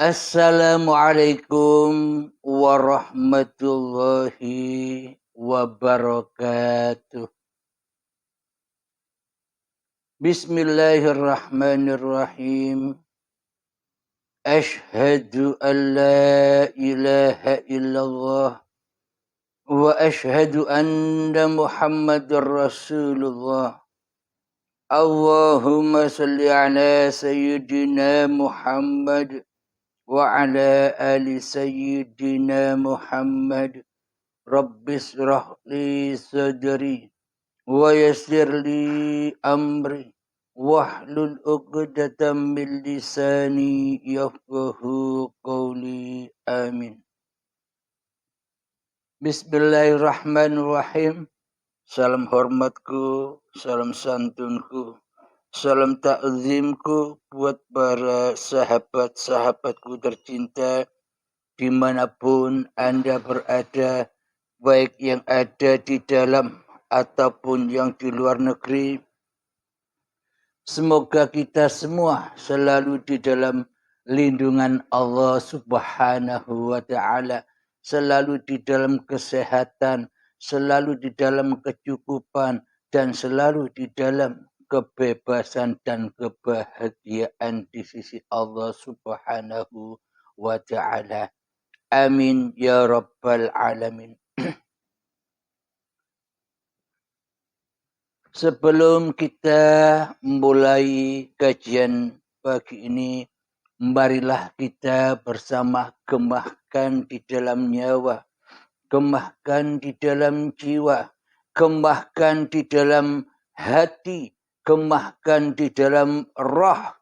Assalamualaikum warahmatullahi wabarakatuh. Bismillahirrahmanirrahim. Ashhadu an la ilaha illallah wa ashhadu anna Muhammadar Rasulullah. Allahumma salli ala sayyidina Muhammad wa ala ali sayyidina Muhammad. Rabbis rahli sadri wa yassirli amri wahlul 'uqdatam min lisani yafqahu qawli. Amin. Bismillahirrahmanirrahim. Salam hormatku, salam santunku, salam takzimku buat para sahabat-sahabatku tercinta dimanapun Anda berada, baik yang ada di dalam ataupun yang di luar negeri. Semoga kita semua selalu di dalam lindungan Allah Subhanahu wa ta'ala, selalu di dalam kesehatan, selalu di dalam kecukupan, dan selalu di dalam kebebasan dan kebahagiaan di sisi Allah Subhanahu wa ta'ala. Amin ya rabbal alamin. Sebelum kita mulai kajian pagi ini, marilah kita bersama gemahkan di dalam nyawa, gemahkan di dalam jiwa, gemahkan di dalam hati, gemahkan di dalam roh,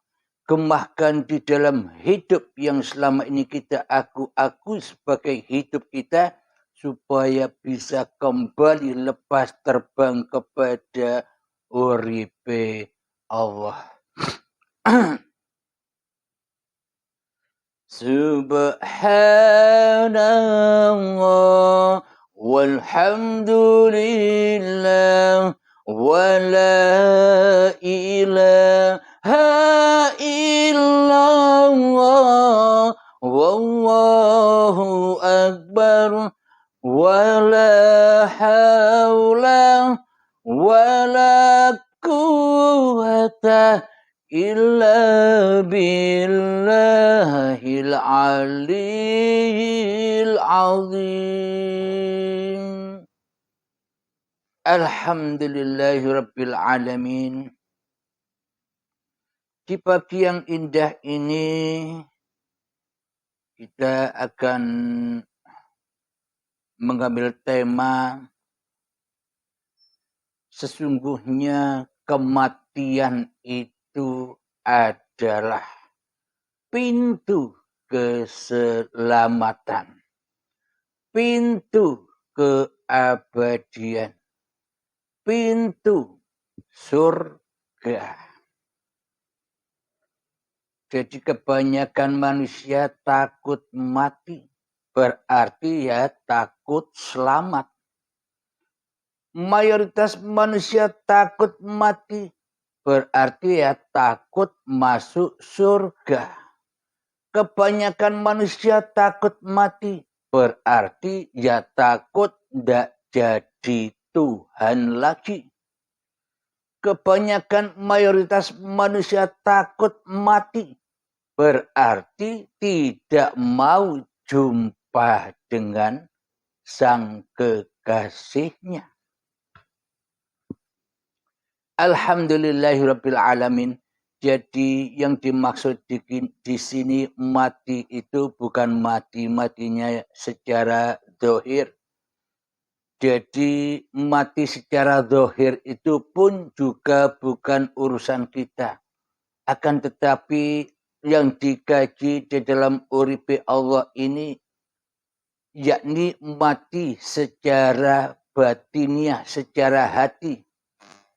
gemahkan di dalam hidup yang selama ini kita aku sebagai hidup kita, supaya bisa kembali lepas terbang kepada uripe Allah. Subhanallah walhamdulillah wa la ilaha illallah wallahu akbar wa la hawla wa la quwwata illa billahil aliyyil azim. Alhamdulillahi rabbil alamin. Di pagi yang indah ini kita akan mengambil tema sesungguhnya kematian itu adalah pintu keselamatan, pintu keabadian, pintu surga. Jadi kebanyakan manusia takut mati, berarti ya takut selamat. Mayoritas manusia takut mati, berarti ya takut masuk surga. Kebanyakan manusia takut mati, berarti ya takut tidak jadi Tuhan lagi. Kebanyakan mayoritas manusia takut mati, berarti tidak mau jumpa dengan sang kekasihnya. Alhamdulillahirabbil alamin. Jadi yang dimaksud di sini mati itu bukan mati-matinya secara zahir. Jadi mati secara zahir itu pun juga bukan urusan kita. Akan tetapi yang dikaji di dalam uripe Allah ini, yakni mati secara batiniah, secara hati.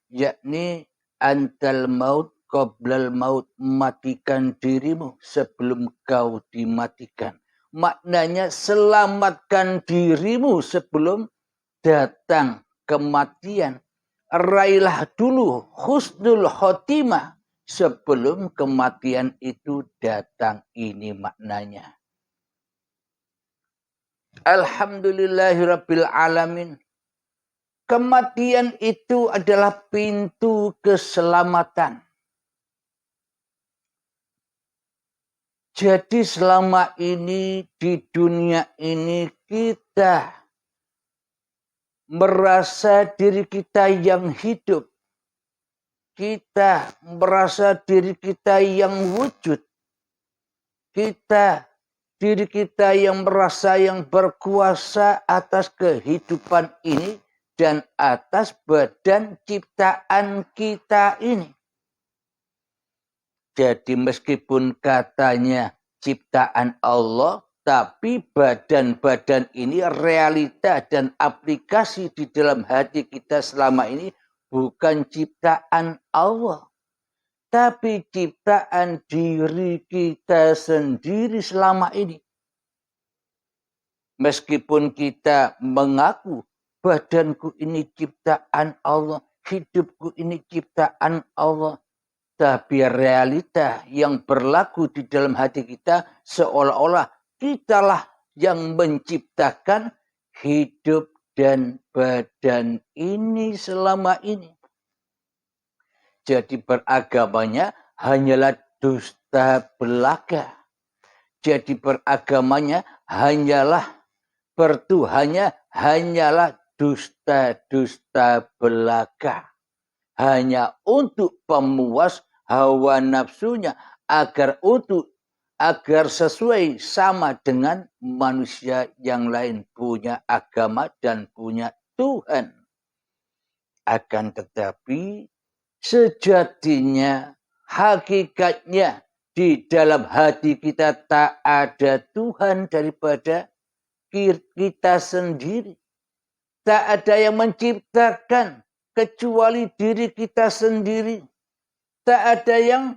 Yakni antal maut qoblal maut, matikan dirimu sebelum kau dimatikan. Maknanya selamatkan dirimu sebelum datang kematian. Raihlah dulu husnul khotimah, sebelum kematian itu datang. Ini maknanya. Alhamdulillahirabbil alamin. Kematian itu adalah pintu keselamatan. Jadi selama ini di dunia ini kita merasa diri kita yang hidup. Kita merasa diri kita yang wujud. Kita, diri kita yang merasa yang berkuasa atas kehidupan ini dan atas badan ciptaan kita ini. Jadi meskipun katanya ciptaan Allah, tapi badan-badan ini realita dan aplikasi di dalam hati kita selama ini bukan ciptaan Allah. Tapi ciptaan diri kita sendiri selama ini. Meskipun kita mengaku badanku ini ciptaan Allah, hidupku ini ciptaan Allah. Tapi realita yang berlaku di dalam hati kita seolah-olah kitalah yang menciptakan hidup dan badan ini selama ini. Jadi beragamanya hanyalah dusta belaka. Jadi beragamanya hanyalah bertuhannya hanyalah dusta-dusta belaka. Hanya untuk pemuas hawa nafsunya agar sesuai sama dengan manusia yang lain punya agama dan punya Tuhan. Akan tetapi sejatinya, hakikatnya di dalam hati kita tak ada Tuhan daripada kita sendiri. Tak ada yang menciptakan kecuali diri kita sendiri. Tak ada yang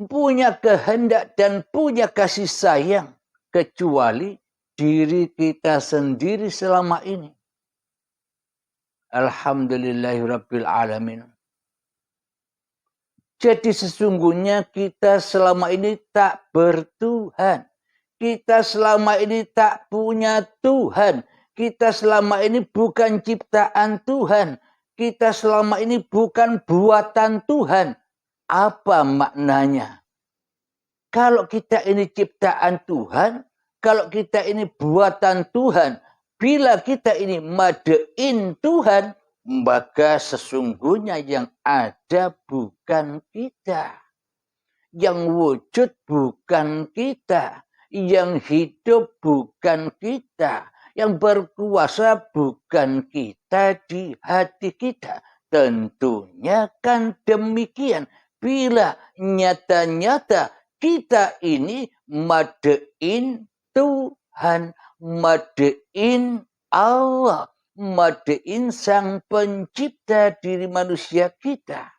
punya kehendak dan punya kasih sayang kecuali diri kita sendiri selama ini. Alhamdulillahirabbil alamin. Jadi sesungguhnya kita selama ini tak bertuhan. Kita selama ini tak punya Tuhan. Kita selama ini bukan ciptaan Tuhan. Kita selama ini bukan buatan Tuhan. Apa maknanya? Kalau kita ini ciptaan Tuhan, kalau kita ini buatan Tuhan, bila kita ini madein Tuhan, maka sesungguhnya yang ada bukan kita. Yang wujud bukan kita. Yang hidup bukan kita. Yang berkuasa bukan kita di hati kita. Tentunya kan demikian. Bila nyata-nyata kita ini madein Tuhan. Madein Allah. Madein sang pencipta diri manusia kita.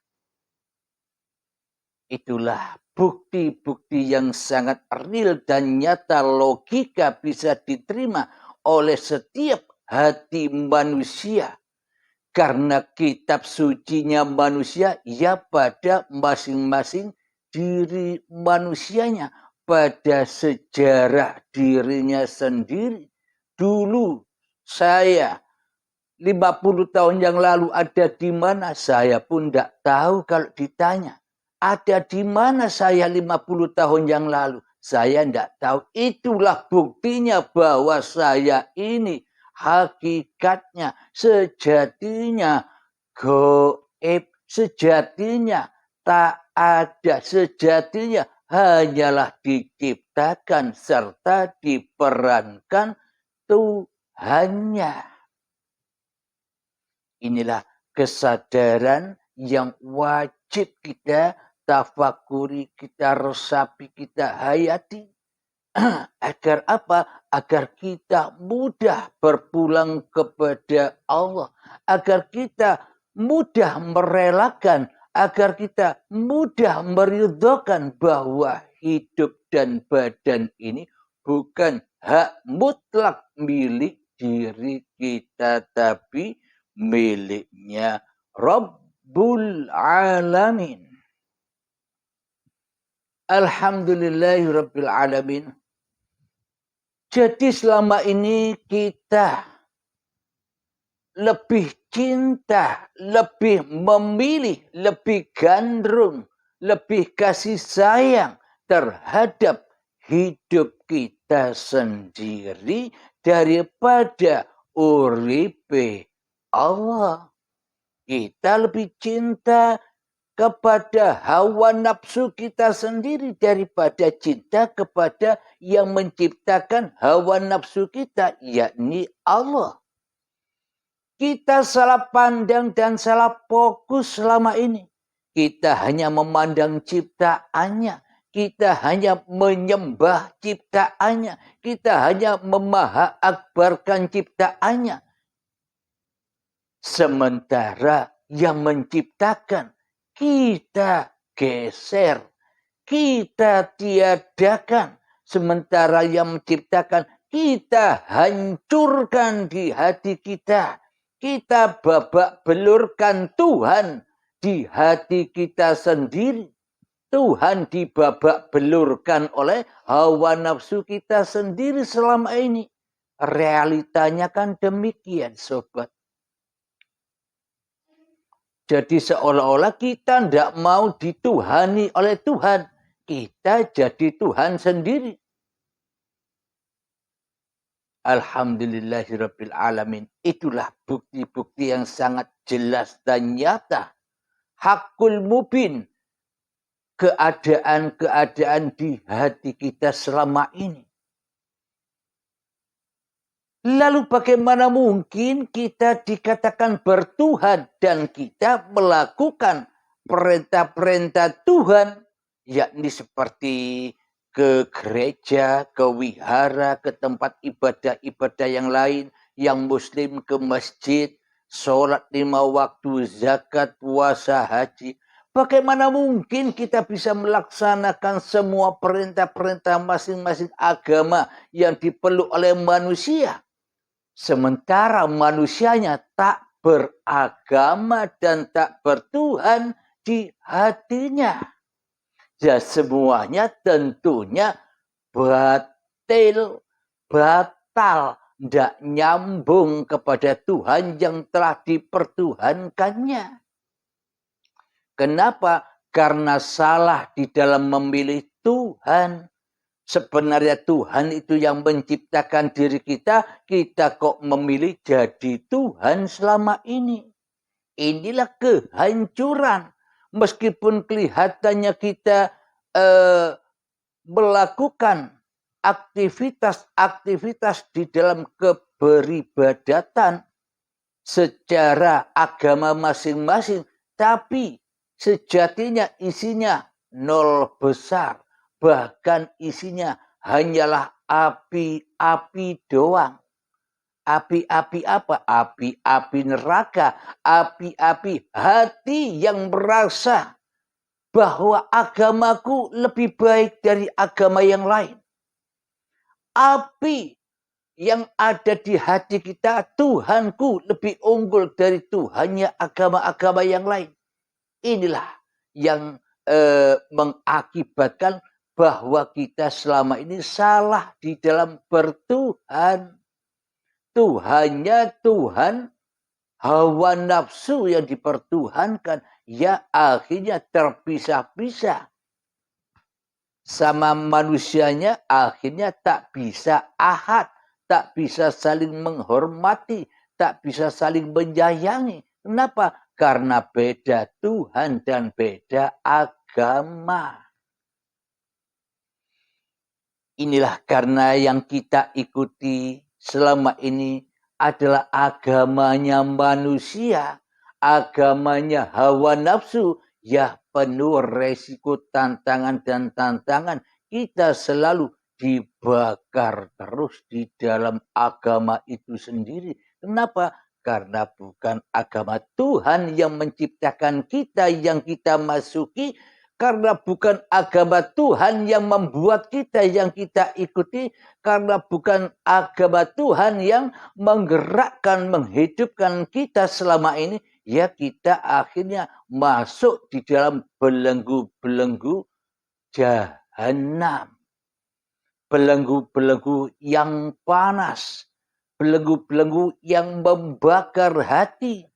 Itulah bukti-bukti yang sangat real dan nyata logika bisa diterima oleh setiap hati manusia. Karena kitab sucinya manusia ya pada masing-masing diri manusianya. Pada sejarah dirinya sendiri. Dulu saya 50 tahun yang lalu ada di mana? Saya pun tidak tahu kalau ditanya. Ada di mana saya 50 tahun yang lalu? Saya tidak tahu. Itulah buktinya bahwa saya ini hakikatnya, sejatinya gaib, sejatinya tak ada, sejatinya hanyalah diciptakan serta diperankan Tuhannya. Inilah kesadaran yang wajib kita tafakuri, kita resapi, kita hayati. Agar apa? Agar kita mudah berpulang kepada Allah. Agar kita mudah merelakan. Agar kita mudah meridhokan bahwa hidup dan badan ini bukan hak mutlak milik diri kita. Tapi miliknya Rabbul Alamin. Alhamdulillahirabbil alamin. Jadi selama ini kita lebih cinta, lebih memilih, lebih gandrung, lebih kasih sayang terhadap hidup kita sendiri daripada uripe Allah. Kita lebih cinta kepada hawa nafsu kita sendiri daripada cinta kepada yang menciptakan hawa nafsu kita, yakni Allah. Kita salah pandang dan salah fokus selama ini. Kita hanya memandang ciptaannya. Kita hanya menyembah ciptaannya. Kita hanya memaha akbarkan ciptaannya. Sementara yang menciptakan kita geser, kita tiadakan. Sementara yang menciptakan kita hancurkan di hati kita. Kita babak belurkan Tuhan di hati kita sendiri. Tuhan dibabak belurkan oleh hawa nafsu kita sendiri selama ini. Realitanya kan demikian, sobat. Jadi seolah-olah kita tidak mau dituhani oleh Tuhan. Kita jadi Tuhan sendiri. Alhamdulillahirabbil alamin. Itulah bukti-bukti yang sangat jelas dan nyata. Hakul mubin. Keadaan-keadaan di hati kita selama ini. Lalu bagaimana mungkin kita dikatakan bertuhan dan kita melakukan perintah-perintah Tuhan, yakni seperti ke gereja, ke wihara, ke tempat ibadah-ibadah yang lain, yang muslim ke masjid, sholat 5 waktu, zakat, puasa, haji. Bagaimana mungkin kita bisa melaksanakan semua perintah-perintah masing-masing agama yang diperlu oleh manusia? Sementara manusianya tak beragama dan tak bertuhan di hatinya. Ya semuanya tentunya batal, tidak nyambung kepada Tuhan yang telah dipertuhankannya. Kenapa? Karena salah di dalam memilih Tuhan. Sebenarnya Tuhan itu yang menciptakan diri kita, kita kok memilih jadi Tuhan selama ini. Inilah kehancuran. Meskipun kelihatannya kita melakukan aktivitas-aktivitas di dalam keberibadatan secara agama masing-masing, tapi sejatinya isinya nol besar. Bahkan isinya hanyalah api-api doang. Api-api apa? Api-api neraka. Api-api hati yang merasa bahwa agamaku lebih baik dari agama yang lain. Api yang ada di hati kita, Tuhanku lebih unggul dari Tuhannya agama-agama yang lain. Inilah yang mengakibatkan bahwa kita selama ini salah di dalam bertuhan. Tuhannya Tuhan hawa nafsu yang dipertuhankan. Ya akhirnya terpisah-pisah. Sama manusianya akhirnya tak bisa ahad. Tak bisa saling menghormati. Tak bisa saling menyayangi. Kenapa? Karena beda Tuhan dan beda agama. Inilah karena yang kita ikuti selama ini adalah agamanya manusia, agamanya hawa nafsu, ya penuh resiko tantangan dan tantangan. Kita selalu dibakar terus di dalam agama itu sendiri. Kenapa? Karena bukan agama Tuhan yang menciptakan kita, yang kita masuki. Karena bukan agama Tuhan yang membuat kita, yang kita ikuti. Karena bukan agama Tuhan yang menggerakkan, menghidupkan kita selama ini. Ya kita akhirnya masuk di dalam belenggu-belenggu Jahannam. Belenggu-belenggu yang panas. Belenggu-belenggu yang membakar hati.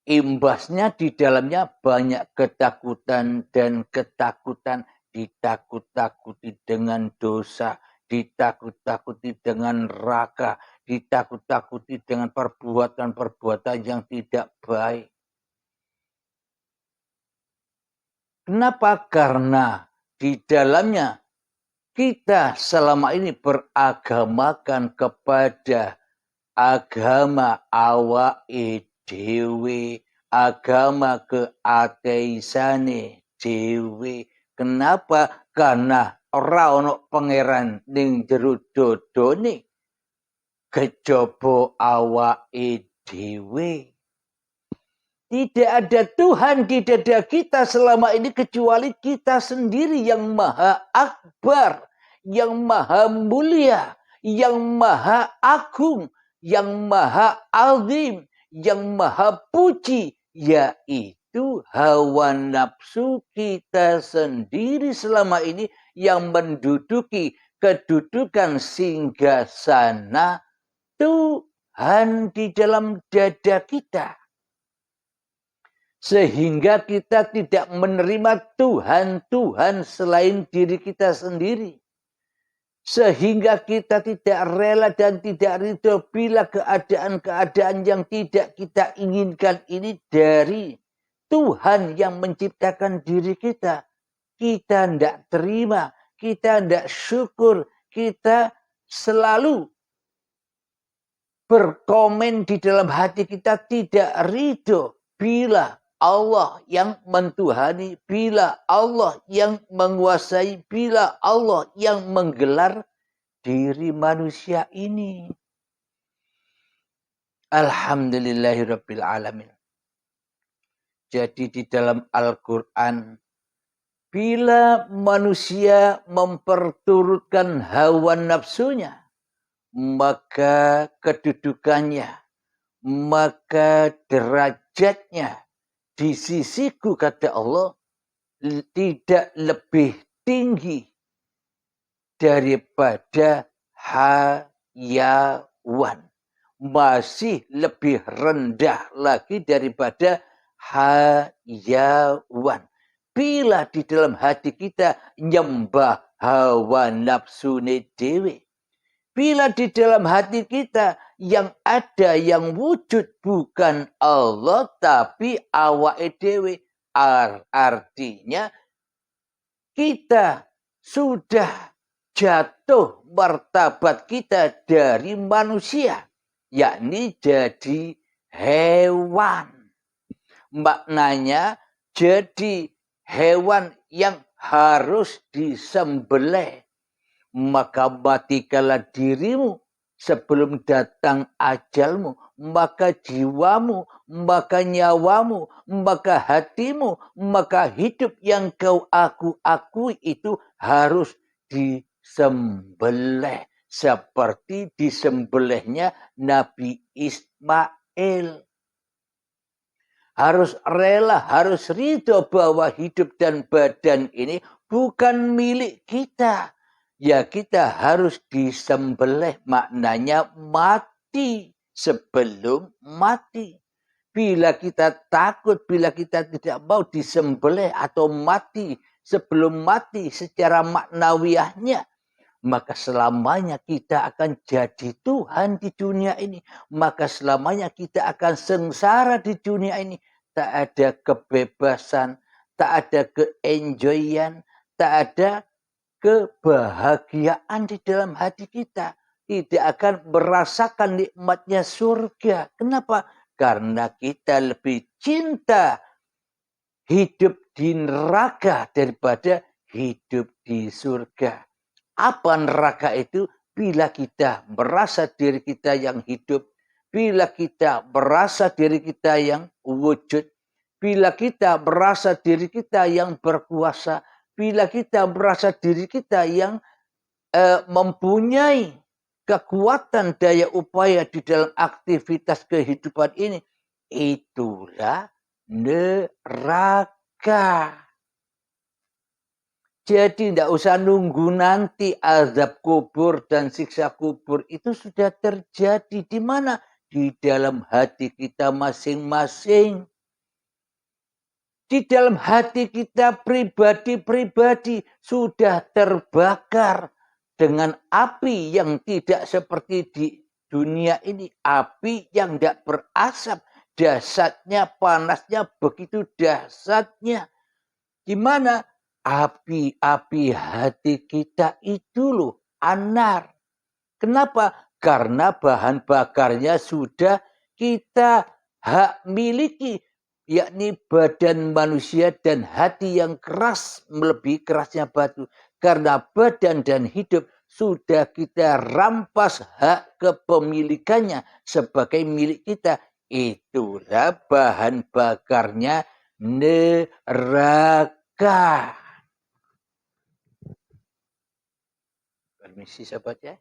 Imbasnya di dalamnya banyak ketakutan dan ketakutan. Ditakut-takuti dengan dosa. Ditakut-takuti dengan neraka. Ditakut-takuti dengan perbuatan-perbuatan yang tidak baik. Kenapa? Karena di dalamnya kita selama ini beragamakan kepada agama awake dhewe, agama keateisane dhewe. Kenapa? Karena ora ono pangeran ning jero dodone kejaba awake dhewe. Tidak ada Tuhan di dada kita selama ini kecuali kita sendiri yang maha akbar, yang maha mulia, yang maha agung, yang maha azim, yang maha puji, yaitu hawa nafsu kita sendiri selama ini yang menduduki kedudukan singgasana Tuhan di dalam dada kita. Sehingga kita tidak menerima Tuhan-Tuhan selain diri kita sendiri. Sehingga kita tidak rela dan tidak ridho bila keadaan-keadaan yang tidak kita inginkan ini dari Tuhan yang menciptakan diri kita. Kita tidak terima, kita tidak syukur, kita selalu berkomen di dalam hati kita tidak ridho bila Allah yang mentuhani, bila Allah yang menguasai, bila Allah yang menggelar diri manusia ini. Alhamdulillahirabbil alamin. Jadi di dalam Al-Qur'an, bila manusia memperturutkan hawa nafsunya, maka kedudukannya, maka derajatnya di sisiku, kata Allah, tidak lebih tinggi daripada hayawan. Masih lebih rendah lagi daripada hayawan. Bila di dalam hati kita nyembah hawa nafsu dewe. Bila di dalam hati kita yang ada, yang wujud bukan Allah tapi awake dhewe. Artinya kita sudah jatuh martabat kita dari manusia, yakni jadi hewan. Maknanya jadi hewan yang harus disembelih. Maka matikanlah dirimu sebelum datang ajalmu, maka jiwamu, maka nyawamu, maka hatimu, maka hidup yang kau akui itu harus disembelih seperti disembelihnya Nabi Ismail. Harus rela, harus ridho bahwa hidup dan badan ini bukan milik kita. Ya kita harus disembelih, maknanya mati sebelum mati. Bila kita takut, bila kita tidak mau disembelih atau mati sebelum mati secara maknawiyahnya, maka selamanya kita akan jadi Tuhan di dunia ini. Maka selamanya kita akan sengsara di dunia ini. Tak ada kebebasan, tak ada keenjoyan, tak ada kebahagiaan di dalam hati kita. Tidak akan merasakan nikmatnya surga. Kenapa? Karena kita lebih cinta hidup di neraka daripada hidup di surga. Apa neraka itu? Bila kita merasa diri kita yang hidup, bila kita merasa diri kita yang wujud, bila kita merasa diri kita yang berkuasa, bila kita merasa diri kita yang mempunyai kekuatan daya upaya di dalam aktivitas kehidupan ini, itulah neraka. Jadi tidak usah nunggu nanti azab kubur dan siksa kubur itu sudah terjadi. Di mana? Di dalam hati kita masing-masing. Di dalam hati kita pribadi-pribadi sudah terbakar dengan api yang tidak seperti di dunia ini. Api yang tidak berasap. Dahsyatnya, panasnya begitu dahsyatnya. Di mana? Api-api hati kita itu loh, anar. Kenapa? Karena bahan bakarnya sudah kita hak miliki, yakni badan manusia dan hati yang keras melebihi kerasnya batu. Karena badan dan hidup sudah kita rampas hak kepemilikannya sebagai milik kita. Itulah bahan bakarnya neraka. Permisi sahabat ya.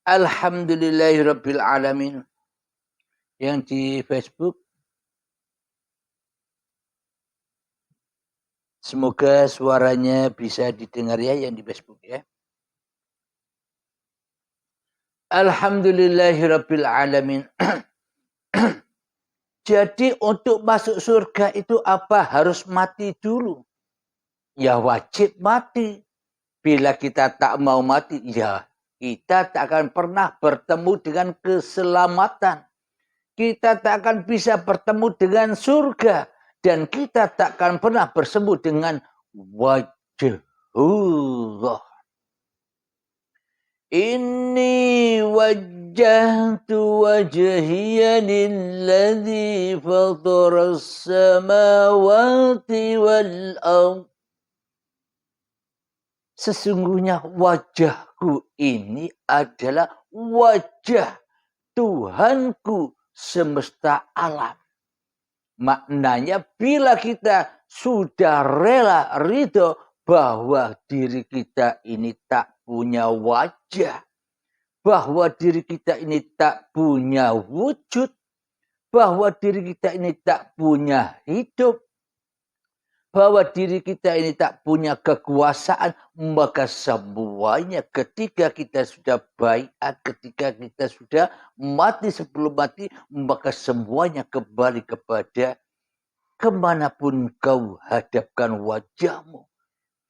Alhamdulillahirabbil alamin. Yang di Facebook, semoga suaranya bisa didengar ya yang di Facebook ya. Alhamdulillahirabbil alamin. Jadi untuk masuk surga itu apa? Harus mati dulu. Ya wajib mati. Bila kita tak mau mati, ya kita tak akan pernah bertemu dengan keselamatan. Kita tak akan bisa bertemu dengan surga. Dan kita tak akan pernah bersemu dengan wajhullah. Inni wajjahtu wajhiya lilladzi fataras samawati wal ardh. Sesungguhnya wajahku ini adalah wajah Tuhanku semesta alam. Maknanya bila kita sudah rela ridho bahwa diri kita ini tak punya wajah, bahwa diri kita ini tak punya wujud, bahwa diri kita ini tak punya hidup, bahwa diri kita ini tak punya kekuasaan, maka semuanya ketika kita sudah baiat, ketika kita sudah mati sebelum mati, maka semuanya kembali kepada kemanapun kau hadapkan wajahmu.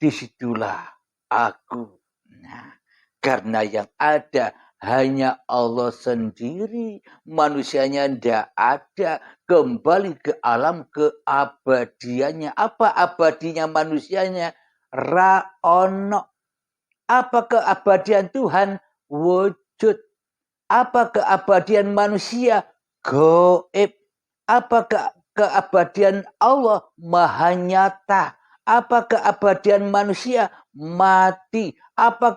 Disitulah aku. Nah, karena yang ada hanya Allah sendiri. Manusianya tidak ada. Kembali ke alam keabadiannya. Apa abadinya manusianya? Ra'ono. Apa keabadian Tuhan? Wujud. Apa keabadian manusia? Goib. Apa keabadian Allah? Maha nyata. Apa keabadian manusia? Mati. Apa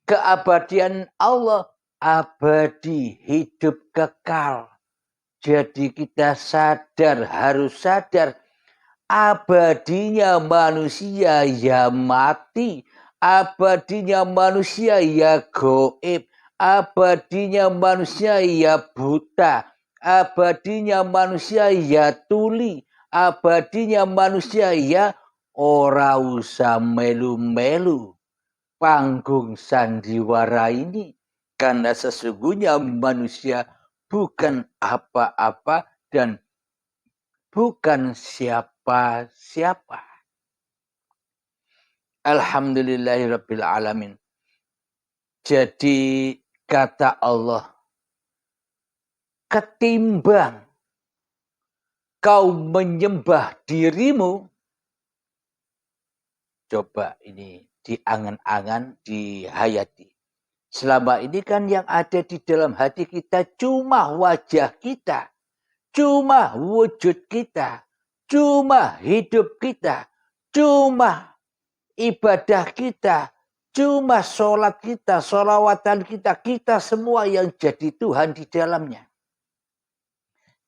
keabadian Allah? Abadi, hidup kekal. Jadi kita sadar, harus sadar. Abadinya manusia ya mati. Abadinya manusia ya goib. Abadinya manusia ya buta. Abadinya manusia ya tuli. Abadinya manusia ya ora usah melu-melu panggung sandiwara ini. Karena sesungguhnya manusia bukan apa-apa dan bukan siapa-siapa. Alhamdulillahirabbil alamin. Jadi kata Allah, ketimbang kau menyembah dirimu, coba ini diangan-angan, dihayati. Selama ini kan yang ada di dalam hati kita cuma wajah kita, cuma wujud kita, cuma hidup kita, cuma ibadah kita, cuma sholat kita, sholawatan kita, kita semua yang jadi Tuhan di dalamnya.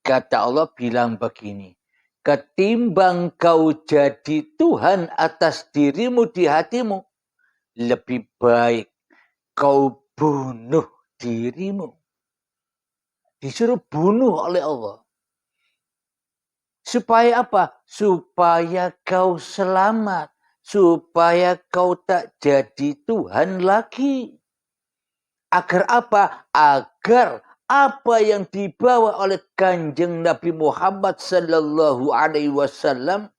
Kata Allah bilang begini, ketimbang kau jadi Tuhan atas dirimu di hatimu, lebih baik kau bunuh dirimu. Disuruh bunuh oleh Allah. Supaya apa? Supaya kau selamat. Supaya kau tak jadi Tuhan lagi. Agar apa? Agar apa yang dibawa oleh Kanjeng Nabi Muhammad sallallahu alaihi wasallam,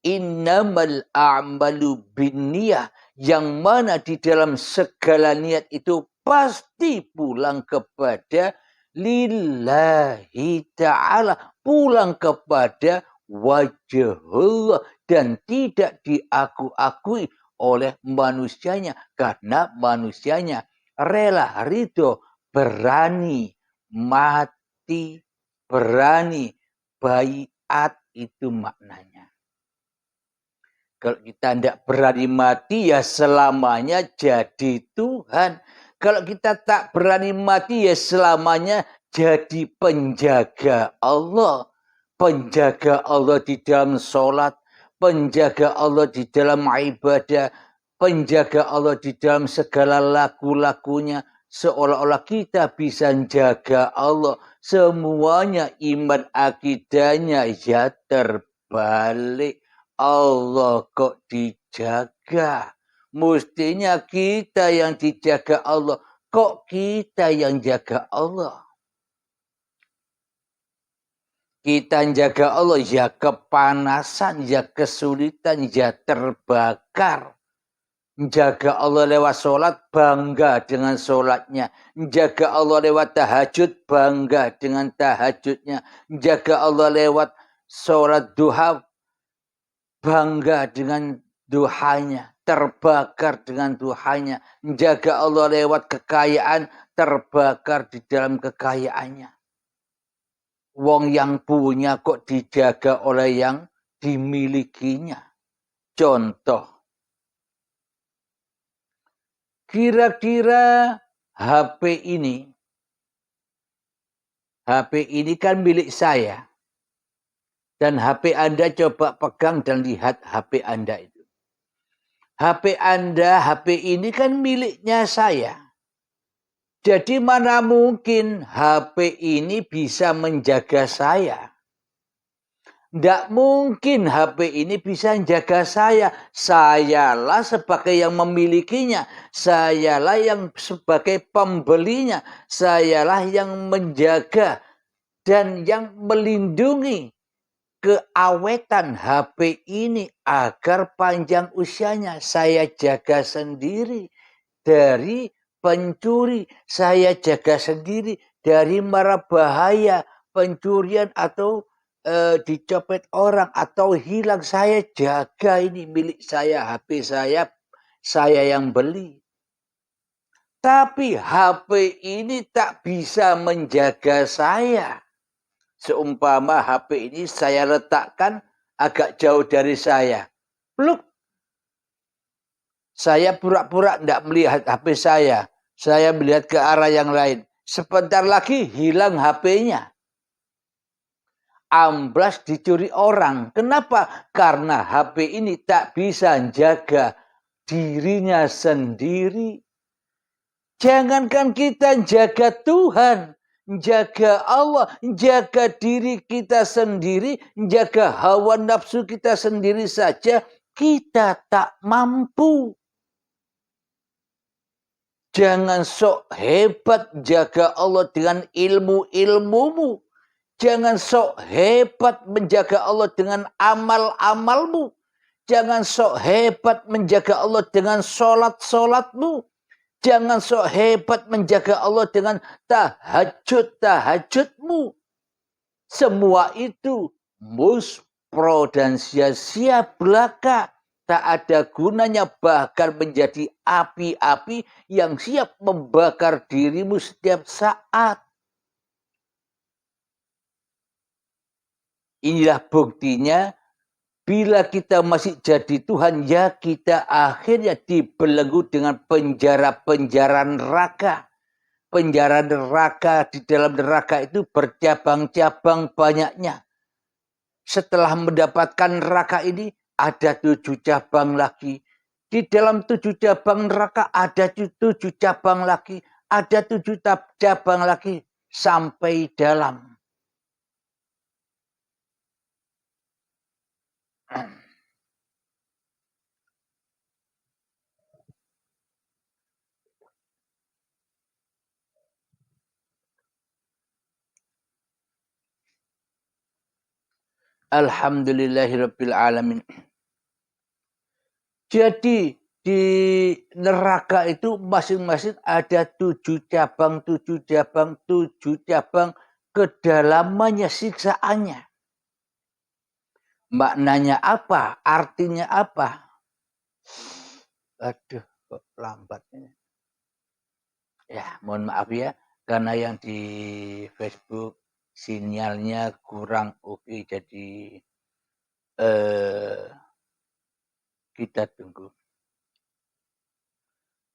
innamal a'malu binniyah, yang mana di dalam segala niat itu pasti pulang kepada lillahi ta'ala, pulang kepada wajhullah, dan tidak diaku-akui oleh manusianya, karena manusianya rela ridho, berani mati, berani baiat, itu maknanya. Kalau kita tidak berani mati, ya selamanya jadi Tuhan. Kalau kita tak berani mati, ya selamanya jadi penjaga Allah. Penjaga Allah di dalam sholat, penjaga Allah di dalam ibadah, penjaga Allah di dalam segala laku-lakunya. Seolah-olah kita bisa menjaga Allah. Semuanya iman akidahnya ya terbalik. Allah kok dijaga. Mestinya kita yang dijaga Allah. Kok kita yang jaga Allah? Kita jaga Allah, ya kepanasan, ya kesulitan, ya terbakar. Jaga Allah lewat sholat, bangga dengan sholatnya. Jaga Allah lewat tahajud, bangga dengan tahajudnya. Jaga Allah lewat sholat duha, bangga dengan duhanya, terbakar dengan duhanya. Jaga Allah lewat kekayaan, terbakar di dalam kekayaannya. Wong yang punya kok dijaga oleh yang dimilikinya. Contoh, kira-kira HP ini kan milik saya. Dan HP Anda coba pegang dan lihat HP Anda itu. HP Anda, HP ini kan miliknya saya. Jadi mana mungkin HP ini bisa menjaga saya? Tidak mungkin HP ini bisa menjaga saya. Sayalah sebagai yang memilikinya. Sayalah yang sebagai pembelinya. Sayalah yang menjaga dan yang melindungi keawetan HP ini agar panjang usianya. Saya jaga sendiri dari pencuri. Saya jaga sendiri dari mara bahaya pencurian atau dicopet orang atau hilang. Saya jaga, ini milik saya, HP saya yang beli. Tapi HP ini tak bisa menjaga saya. Seumpama HP ini saya letakkan agak jauh dari saya. Pluk. Saya pura-pura tidak melihat HP saya. Saya melihat ke arah yang lain. Sebentar lagi hilang HP-nya. Amblas dicuri orang. Kenapa? Karena HP ini tak bisa jaga dirinya sendiri. Jangankan kita jaga Tuhan, jaga Allah, jaga diri kita sendiri, jaga hawa nafsu kita sendiri saja, kita tak mampu. Jangan sok hebat jaga Allah dengan ilmu-ilmumu. Jangan sok hebat menjaga Allah dengan amal-amalmu. Jangan sok hebat menjaga Allah dengan sholat-sholatmu. Jangan sok hebat menjaga Allah dengan tahajud-tahajudmu. Semua itu muspro dan sia-sia belaka. Tak ada gunanya, bahkan menjadi api-api yang siap membakar dirimu setiap saat. Inilah buktinya. Bila kita masih jadi Tuhan, ya kita akhirnya dibelenggu dengan penjara-penjara neraka. Penjara neraka, di dalam neraka itu bercabang-cabang banyaknya. Setelah mendapatkan neraka ini, ada 7 cabang lagi. Di dalam 7 cabang neraka ada 7 cabang lagi. Ada 7 cabang lagi sampai dalam. Alhamdulillahirabbil alamin. Jadi di neraka itu masing-masing ada 7 cabang, 7 cabang, 7 cabang kedalamannya siksaannya. Maknanya apa? Artinya apa? Aduh, kok lambat ini. Ya, mohon maaf ya, karena yang di Facebook sinyalnya kurang oke, jadi kita tunggu.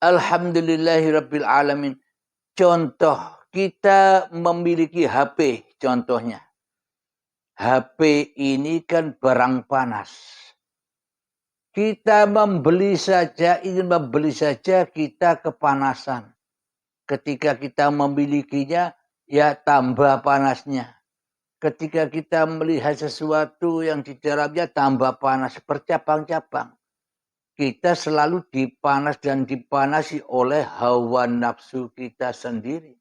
Alhamdulillahirabbil alamin. Contoh, kita memiliki HP contohnya. HP ini kan barang panas. Kita ingin membeli saja kita kepanasan. Ketika kita memilikinya, ya tambah panasnya. Ketika kita melihat sesuatu yang di dalamnya tambah panas, bercabang-cabang. Kita selalu dipanas dan dipanasi oleh hawa nafsu kita sendiri.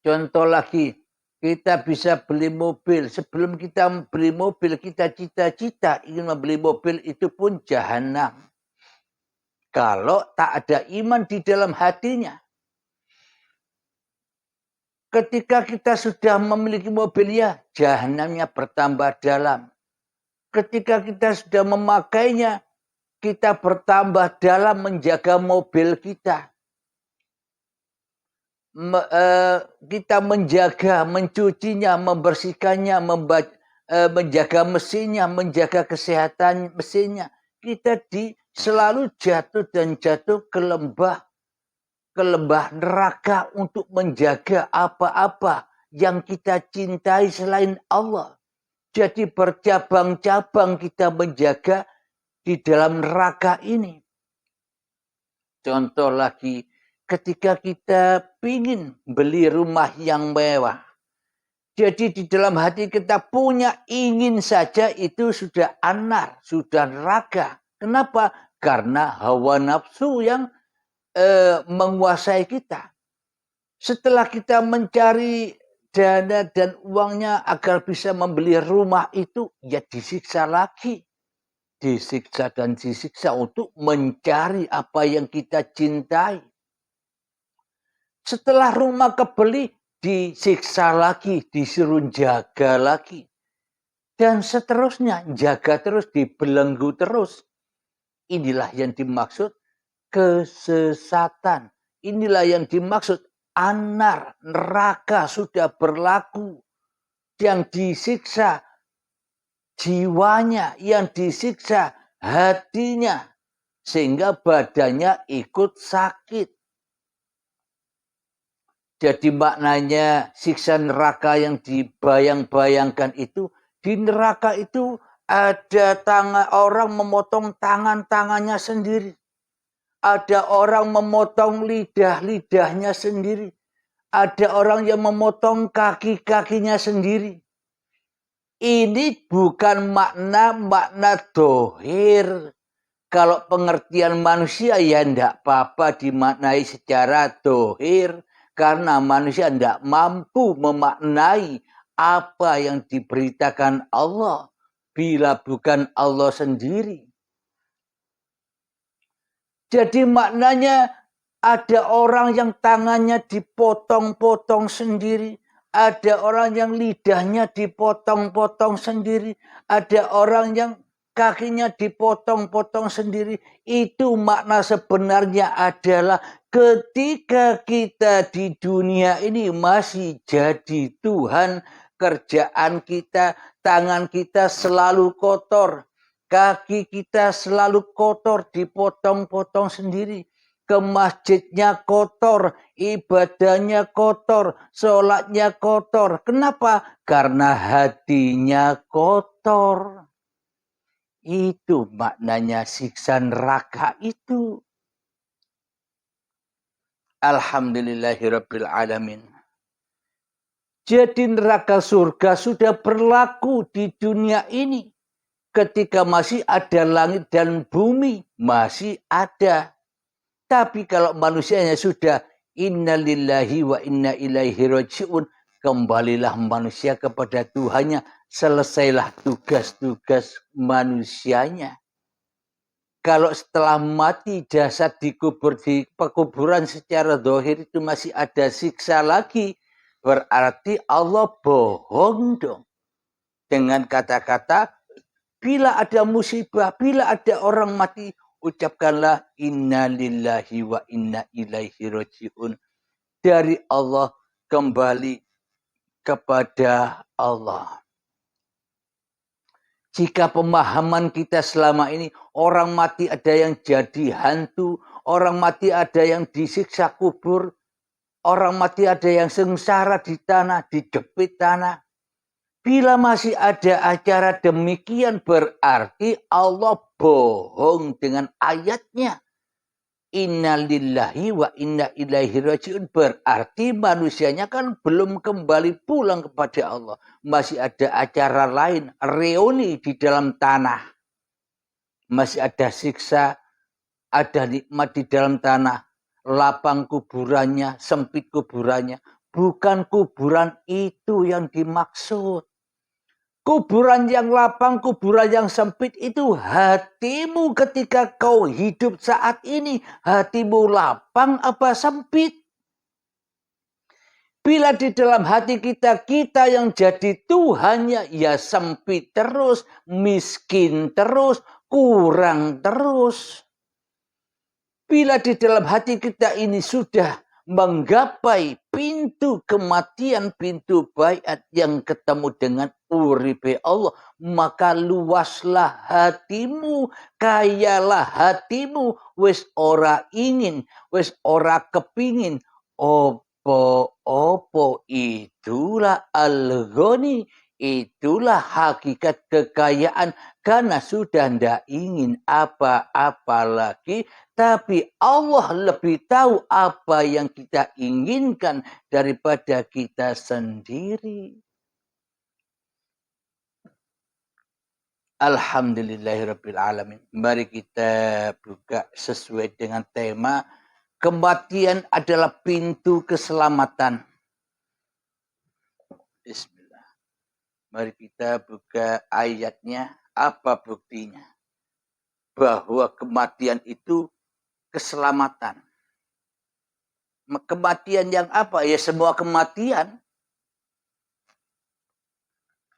Contoh lagi, kita bisa beli mobil. Sebelum kita beli mobil, kita cita-cita ingin membeli mobil, itu pun jahanam. Kalau tak ada iman di dalam hatinya. Ketika kita sudah memiliki mobilnya, jahanamnya bertambah dalam. Ketika kita sudah memakainya, kita bertambah dalam menjaga mobil kita. Kita menjaga, mencucinya, membersihkannya, menjaga mesinnya, menjaga kesehatan mesinnya. Kita selalu jatuh ke lembah neraka untuk menjaga apa-apa yang kita cintai selain Allah. Jadi bercabang-cabang kita menjaga di dalam neraka ini. Contoh lagi, ketika kita ingin beli rumah yang mewah. Jadi di dalam hati kita punya ingin saja itu sudah anar, sudah neraka. Kenapa? Karena hawa nafsu yang menguasai kita. Setelah kita mencari dana dan uangnya agar bisa membeli rumah itu, ya disiksa lagi. Disiksa dan disiksa untuk mencari apa yang kita cintai. Setelah rumah kebeli, disiksa lagi, disuruh jaga lagi. Dan seterusnya, jaga terus, dibelenggu terus. Inilah yang dimaksud kesesatan. Inilah yang dimaksud anar, neraka sudah berlaku. Yang disiksa jiwanya, yang disiksa hatinya. Sehingga badannya ikut sakit. Jadi maknanya siksa neraka yang dibayang-bayangkan itu, di neraka itu ada orang memotong tangan-tangannya sendiri. Ada orang memotong lidahnya sendiri. Ada orang yang memotong kaki-kakinya sendiri. Ini bukan makna dohir. Kalau pengertian manusia ya tidak apa-apa dimaknai secara dohir. Karena manusia tidak mampu memaknai apa yang diberitakan Allah. Bila bukan Allah sendiri. Jadi maknanya ada orang yang tangannya dipotong-potong sendiri. Ada orang yang lidahnya dipotong-potong sendiri. Ada orang yang kakinya dipotong-potong sendiri. Itu makna sebenarnya adalah ketika kita di dunia ini masih jadi Tuhan, kerjaan kita, tangan kita selalu kotor. Kaki kita selalu kotor, dipotong-potong sendiri. ke masjidnya kotor, ibadahnya kotor, sholatnya kotor. Kenapa? Karena hatinya kotor. Itu maknanya siksa neraka itu. Alhamdulillahirabbil alamin. Jadi neraka surga sudah berlaku di dunia ini. Ketika masih ada langit dan bumi, masih ada. Tapi kalau manusianya sudah innalillahi wa inna ilaihi raji'un, kembalilah manusia kepada Tuhannya, selesailah tugas-tugas manusianya. Kalau setelah mati jasad dikubur di pekuburan secara zahir itu masih ada siksa lagi, berarti Allah bohong dong. Dengan kata-kata, bila ada musibah, bila ada orang mati, ucapkanlah inna lillahi wa inna ilaihi raji'un. Dari Allah kembali kepada Allah. Jika pemahaman kita selama ini, orang mati ada yang jadi hantu, orang mati ada yang disiksa kubur, orang mati ada yang sengsara di tanah, dijepit tanah. Bila masih ada acara demikian berarti Allah bohong dengan ayatnya. Inna lillahi wa inna ilaihi raji'un. Berarti manusianya kan belum kembali pulang kepada Allah. Masih ada acara lain, reuni di dalam tanah. Masih ada siksa, ada nikmat di dalam tanah. Lapang kuburannya, sempit kuburannya. Bukan kuburan itu yang dimaksud. Kuburan yang lapang, kuburan yang sempit itu hatimu ketika kau hidup saat ini. Hatimu lapang apa sempit? Bila di dalam hati kita, kita yang jadi Tuhannya, ya sempit terus, miskin terus, kurang terus. Bila di dalam hati kita ini sudah menggapai pintu kematian, pintu baiat yang ketemu dengan uripe Allah, maka luaslah hatimu, kayalah hatimu, wis ora ingin, wis ora kepingin, opo itulah al-ghani, itulah hakikat kekayaan, karena sudah ndak ingin apa-apa lagi. Tapi Allah lebih tahu apa yang kita inginkan daripada kita sendiri. Alhamdulillahirabbil alamin. Mari kita buka sesuai dengan tema kematian adalah pintu keselamatan. Bismillah. Mari kita buka ayatnya. Apa buktinya? Bahwa kematian itu keselamatan. Kematian yang apa? Ya semua kematian.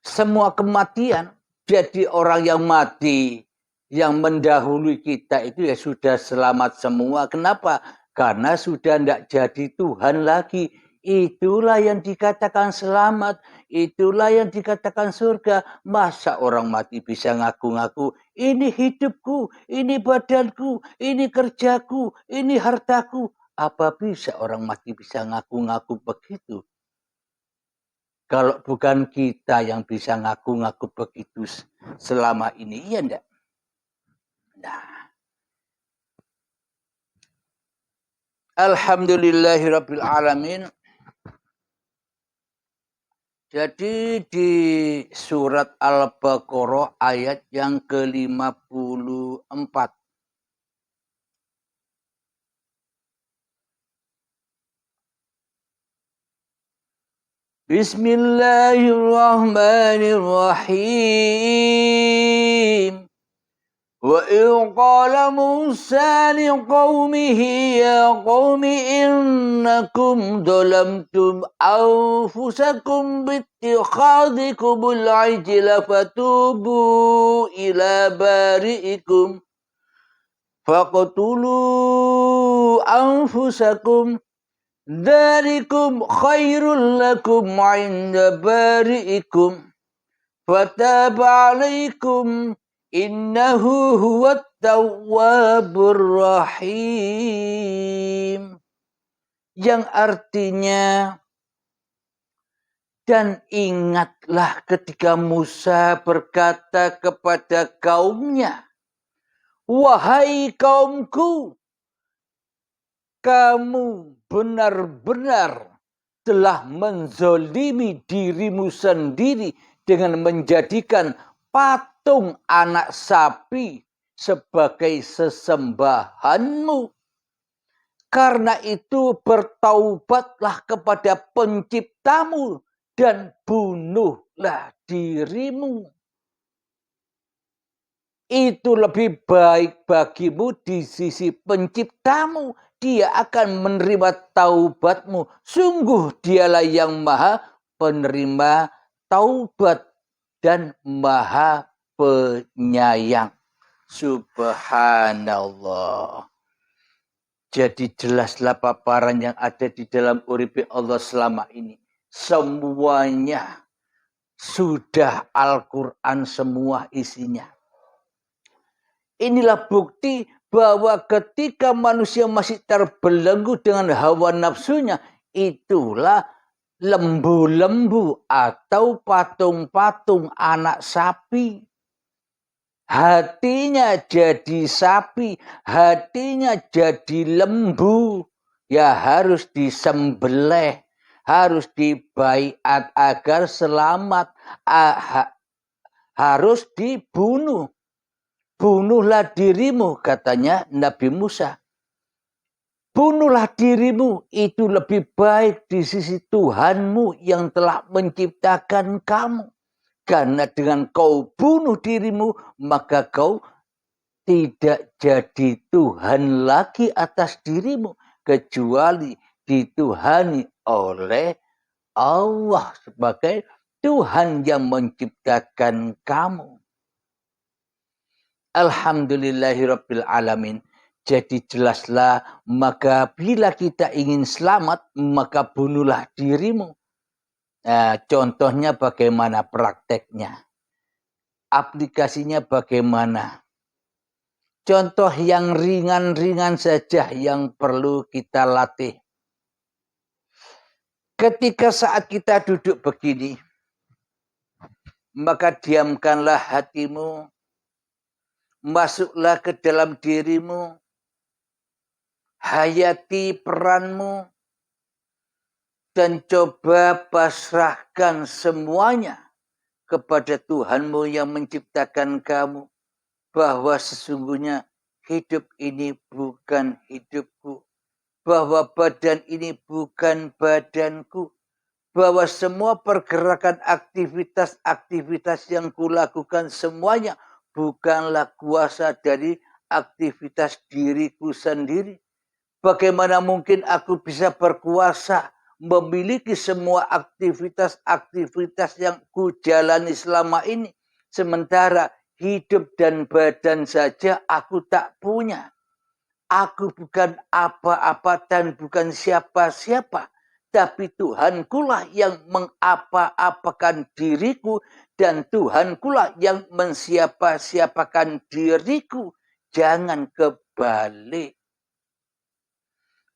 Semua kematian. Jadi orang yang mati, yang mendahului kita itu ya sudah selamat semua. Kenapa? Karena sudah tidak jadi Tuhan lagi. Itulah yang dikatakan selamat. Itulah yang dikatakan surga. Masa orang mati bisa ngaku-ngaku, ini hidupku, ini badanku, ini kerjaku, ini hartaku. Apa bisa orang mati bisa ngaku-ngaku begitu? Kalau bukan kita yang bisa ngaku-ngaku begitu selama ini, iya enggak? Nah. Alhamdulillahirabbil alamin. Jadi di surat Al-Baqarah ayat yang ke-54. Bismillahirrahmanirrahim. وَإِذْ قَالَ مُوسَى لِقَوْمِهِ يَا قَوْمِ إِنَّكُمْ ظَلَمْتُمْ أَنفُسَكُمْ بِاتِّخَاذِكُمُ الْعِجْلَ فَتُوبُوا إِلَى بَارِئِكُمْ فَاقْتُلُوا أَنفُسَكُمْ ذَلِكُمْ خَيْرٌ لَكُمْ عِنْدَ بَارِئِكُمْ فَتَابَ عَلَيْكُمْ Innahu huwat tawwabur rahim. Yang artinya, dan ingatlah ketika Musa berkata kepada kaumnya, wahai kaumku, kamu benar-benar telah menzolimi dirimu sendiri dengan menjadikan patung anak sapi sebagai sesembahanmu. Karena itu bertaubatlah kepada penciptamu dan bunuhlah dirimu. Itu lebih baik bagimu di sisi penciptamu. Dia akan menerima taubatmu. Sungguh dialah yang maha penerima taubat dan maha penyayang. Subhanallah. Jadi jelaslah paparan yang ada di dalam uripi Allah selama ini. Semuanya sudah Al-Quran semua isinya. Inilah bukti bahwa ketika manusia masih terbelenggu dengan hawa nafsunya, itulah lembu-lembu atau patung-patung anak sapi. Hatinya jadi sapi, hatinya jadi lembu. Ya harus disembelih, harus dibaiat agar selamat, harus dibunuh. Bunuhlah dirimu, katanya Nabi Musa. Bunuhlah dirimu, itu lebih baik di sisi Tuhanmu yang telah menciptakan kamu. Karena dengan kau bunuh dirimu, maka kau tidak jadi Tuhan lagi atas dirimu. Kecuali dituhani oleh Allah sebagai Tuhan yang menciptakan kamu. Alhamdulillahirabbil alamin. Jadi jelaslah, maka bila kita ingin selamat, maka bunuhlah dirimu. Nah, contohnya bagaimana prakteknya? Aplikasinya bagaimana? Contoh yang ringan-ringan saja yang perlu kita latih. Ketika saat kita duduk begini, maka diamkanlah hatimu, masuklah ke dalam dirimu, hayati peranmu, dan coba pasrahkan semuanya kepada Tuhanmu yang menciptakan kamu. Bahwa sesungguhnya hidup ini bukan hidupku. Bahwa badan ini bukan badanku. Bahwa semua pergerakan aktivitas-aktivitas yang kulakukan semuanya bukanlah kuasa dari aktivitas diriku sendiri. Bagaimana mungkin aku bisa berkuasa memiliki semua aktivitas-aktivitas yang kujalani selama ini. Sementara hidup dan badan saja aku tak punya. Aku bukan apa-apa dan bukan siapa-siapa. Tapi Tuhankulah yang mengapa-apakan diriku. Dan Tuhankulah yang mensiapa-siapakan diriku. Jangan kebalik.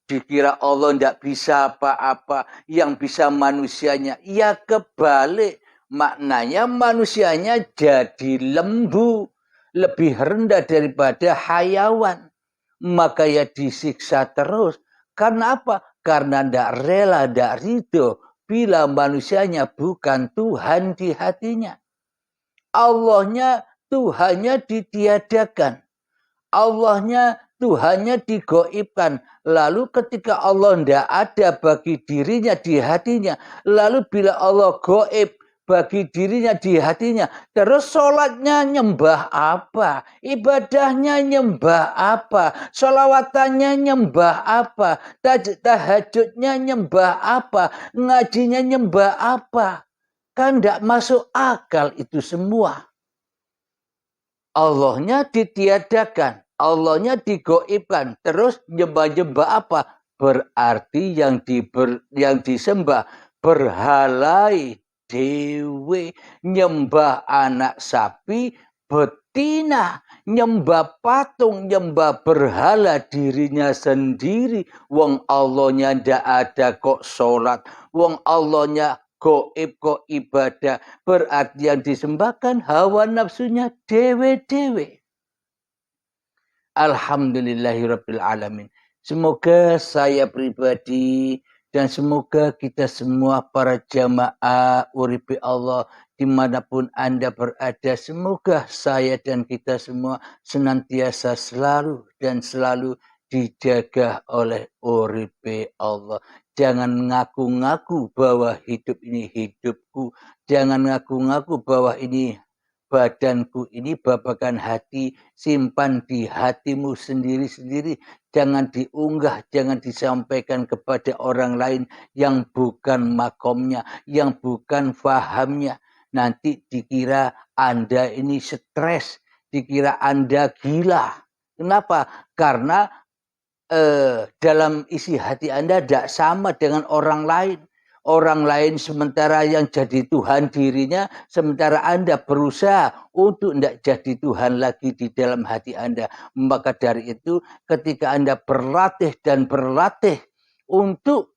Dikira Allah tidak bisa apa-apa, yang bisa manusianya. Ya kebalik, maknanya manusianya jadi lembu, lebih rendah daripada hayawan. Maka ya disiksa terus. Karena apa? Karena tidak rela, tidak ridho bila manusianya bukan Tuhan di hatinya. Allahnya, Tuhannya ditiadakan. Allahnya, Tuhannya digoibkan. Lalu ketika Allah tidak ada bagi dirinya di hatinya. Lalu bila Allah goib bagi dirinya di hatinya. Terus sholatnya nyembah apa? Ibadahnya nyembah apa? Sholawatannya nyembah apa? Tahajudnya nyembah apa? Ngajinya nyembah apa? Kan tidak masuk akal itu semua. Allahnya ditiadakan. Allahnya digoibkan. Terus nyembah-nyembah apa? Berarti yang disembah berhalai dewe. Nyembah anak sapi Tina nyembah patung, nyembah berhala dirinya sendiri. Wong Allahnya ndak ada kok sholat. Wong Allahnya goib kok ibadah. Berarti yang disembahkan hawa nafsunya dewe-dewe. Alhamdulillahirabbil alamin. Semoga saya pribadi dan semoga kita semua para jamaah uripi Allah dimanapun Anda berada, semoga saya dan kita semua senantiasa selalu dan selalu dijaga oleh uripi Allah. Jangan ngaku-ngaku bahwa hidup ini hidupku. Jangan ngaku-ngaku bahwa ini badanku, ini babakan hati, simpan di hatimu sendiri-sendiri. Jangan diunggah, jangan disampaikan kepada orang lain yang bukan makomnya, yang bukan fahamnya. Nanti dikira Anda ini stres, dikira Anda gila. Kenapa? Karena dalam isi hati Anda tidak sama dengan orang lain. Orang lain sementara yang jadi Tuhan dirinya, sementara Anda berusaha untuk tidak jadi Tuhan lagi di dalam hati Anda. Maka dari itu ketika Anda berlatih dan berlatih untuk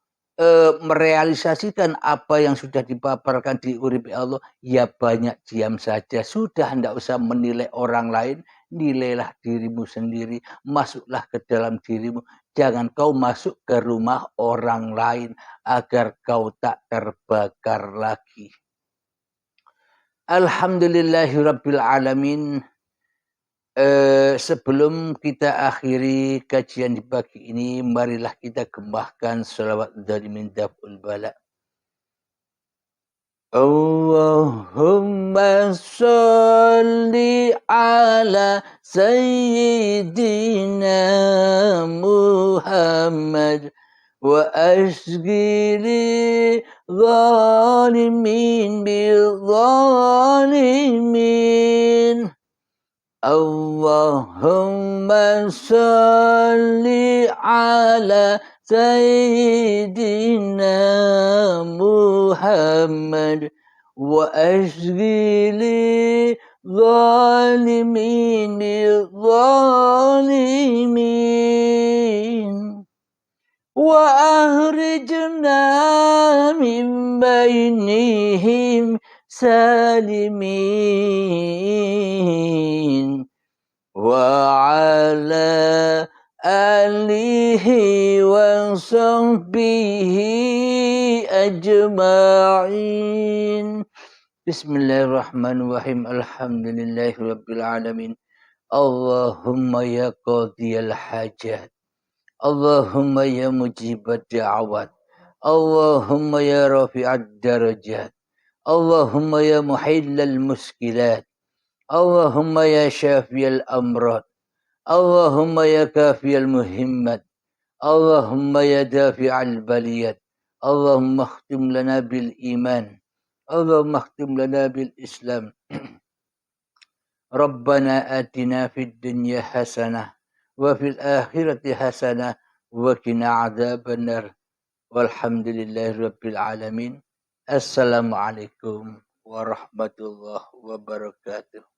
merealisasikan apa yang sudah dipaparkan di uripi Allah, ya banyak diam saja. Sudah tidak usah menilai orang lain, nilailah dirimu sendiri, masuklah ke dalam dirimu. Jangan kau masuk ke rumah orang lain agar kau tak terbakar lagi. Alhamdulillahirabbil alamin. Sebelum kita akhiri kajian di pagi ini, marilah kita gembahkan sholawat dari min daf'ul bala. Allahumma sholli ala sayyidina Muhammad wa ashghili zalimin bil zalimin. Allahumma sholli ala sayyidina Muhammad wa ashghili zalimin bil zalimin wa akhrijna min bainihim salimin wa ala alihi wa sahbihi ajma'in. Bismillahirrahmanirrahim. Alhamdulillahirabbil alamin. Allahumma ya qadiyal hajat, Allahumma ya mujibat da'awat, Allahumma ya rafi'ad darajat, Allahumma ya muhillal muskilat, Allahumma ya syafiyal amrad, Allahumma ya kafiyal muhimmat, Allahumma ya dafi'al baliyat, Allahumma khtim lana bil iman, Allahumma khtim lana bil islam. Rabbana atina fid dunya hasanah wa fil akhirati hasanah wa qina adzabannar. Walhamdulillahi rabbil alamin. Assalamualaikum warahmatullahi wabarakatuh.